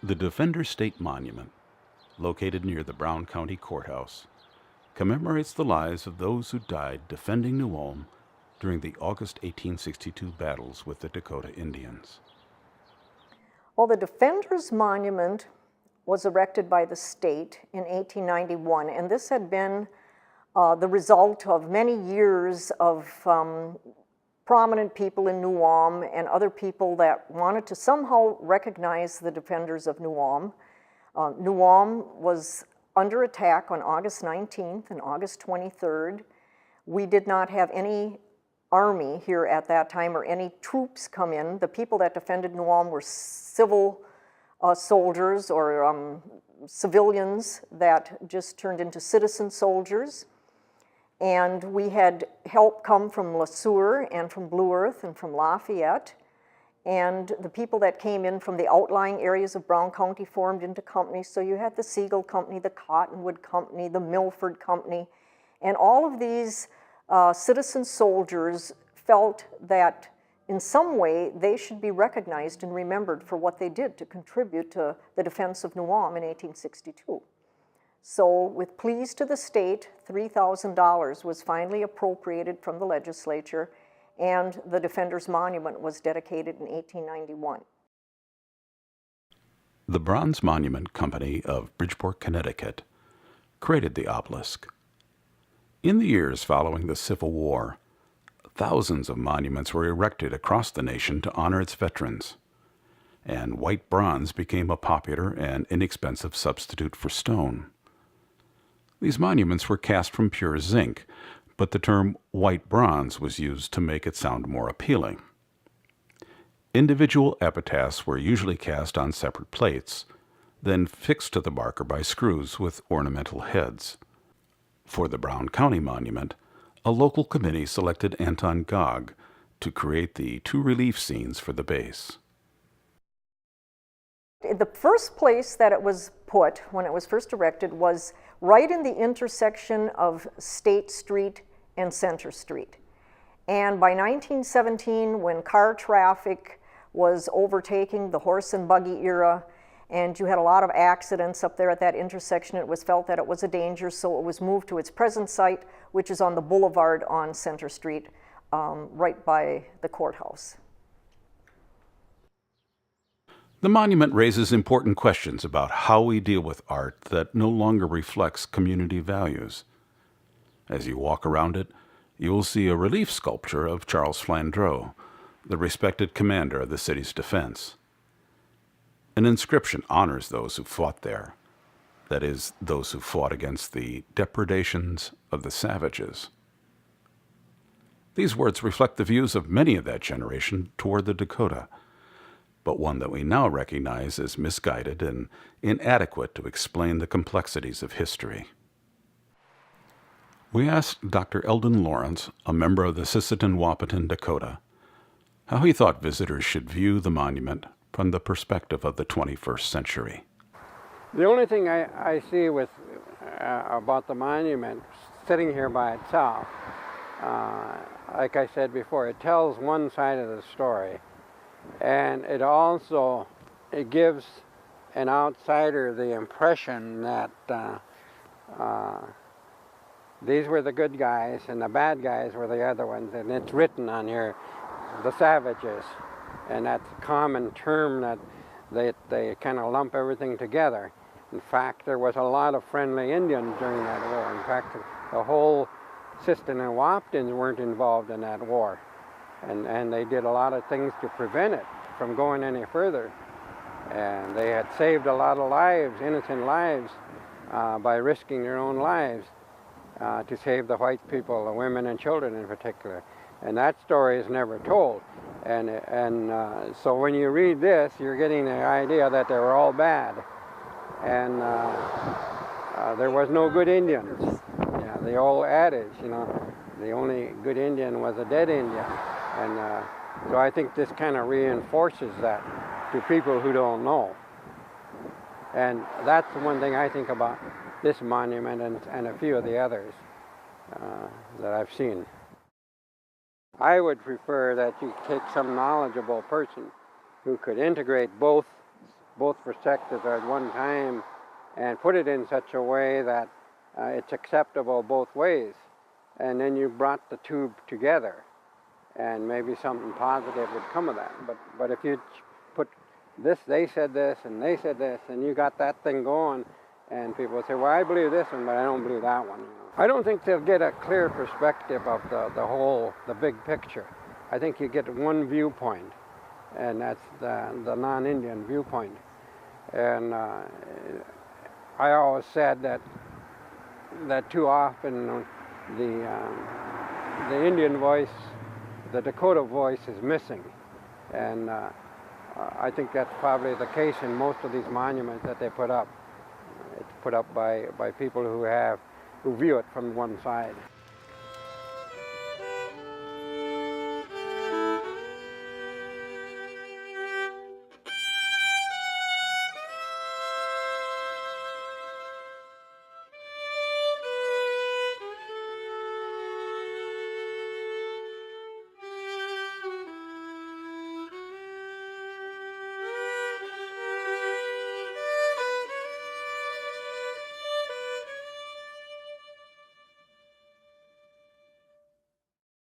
The Defender State Monument, located near the Brown County Courthouse, commemorates the lives of those who died defending New Ulm during the August 1862 battles with the Dakota Indians. Well, the Defender's Monument was erected by the state in 1891, and this had been the result of many years of prominent people in New Ulm and other people that wanted to somehow recognize the defenders of New Ulm. New Ulm was under attack on August 19th and August 23rd. We did not have any army here at that time or any troops come in. The people that defended New Ulm were civil soldiers or civilians that just turned into citizen soldiers. And we had help come from Le Sueur and from Blue Earth and from Lafayette. And the people that came in from the outlying areas of Brown County formed into companies. So you had the Siegel Company, the Cottonwood Company, the Milford Company. And all of these citizen soldiers felt that in some way they should be recognized and remembered for what they did to contribute to the defense of New Ulm in 1862. So with pleas to the state, $3,000 was finally appropriated from the legislature, and the Defender's Monument was dedicated in 1891. The Bronze Monument Company of Bridgeport, Connecticut, created the obelisk. In the years following the Civil War, thousands of monuments were erected across the nation to honor its veterans, and white bronze became a popular and inexpensive substitute for stone. These monuments were cast from pure zinc, but the term white bronze was used to make it sound more appealing. Individual epitaphs were usually cast on separate plates, then fixed to the marker by screws with ornamental heads. For the Brown County Monument, a local committee selected Anton Gog to create the two relief scenes for the base. The first place that it was put when it was first erected was right in the intersection of State Street and Center Street. And by 1917, when car traffic was overtaking the horse and buggy era, and you had a lot of accidents up there at that intersection, it was felt that it was a danger, so it was moved to its present site, which is on the boulevard on Center Street, right by the courthouse. The monument raises important questions about how we deal with art that no longer reflects community values. As you walk around it, you will see a relief sculpture of Charles Flandreau, the respected commander of the city's defense. An inscription honors those who fought there, that is, those who fought against the depredations of the savages. These words reflect the views of many of that generation toward the Dakota, but one that we now recognize as misguided and inadequate to explain the complexities of history. We asked Dr. Eldon Lawrence, a member of the Sisseton-Wahpeton Dakota, how he thought visitors should view the monument from the perspective of the 21st century. The only thing I see with about the monument sitting here by itself, like I said before, it tells one side of the story. And it gives an outsider the impression that these were the good guys and the bad guys were the other ones. And it's written on here, the savages. And that's a common term that they kind of lump everything together. In fact, there was a lot of friendly Indians during that war. In fact, the whole Sisseton-Wahpetons weren't involved in that war. And they did a lot of things to prevent it from going any further. And they had saved a lot of lives, innocent lives, by risking their own lives to save the white people, the women and children in particular. And that story is never told. And so when you read this, you're getting the idea that they were all bad. And there was no good Indians. Yeah, the old adage, you know, the only good Indian was a dead Indian. And so I think this kind of reinforces that to people who don't know. And that's the one thing I think about this monument and a few of the others that I've seen. I would prefer that you take some knowledgeable person who could integrate both both perspectives at one time and put it in such a way that it's acceptable both ways. And then you brought the two together, and maybe something positive would come of that. But if you put this, they said this, and they said this, and you got that thing going, and people say, well, I believe this one, but I don't believe that one. I don't think they'll get a clear perspective of the big picture. I think you get one viewpoint, and that's the non-Indian viewpoint. And I always said that too often the Indian voice, the Dakota voice is missing. And I think that's probably the case in most of these monuments that they put up. It's put up by people who view it from one side.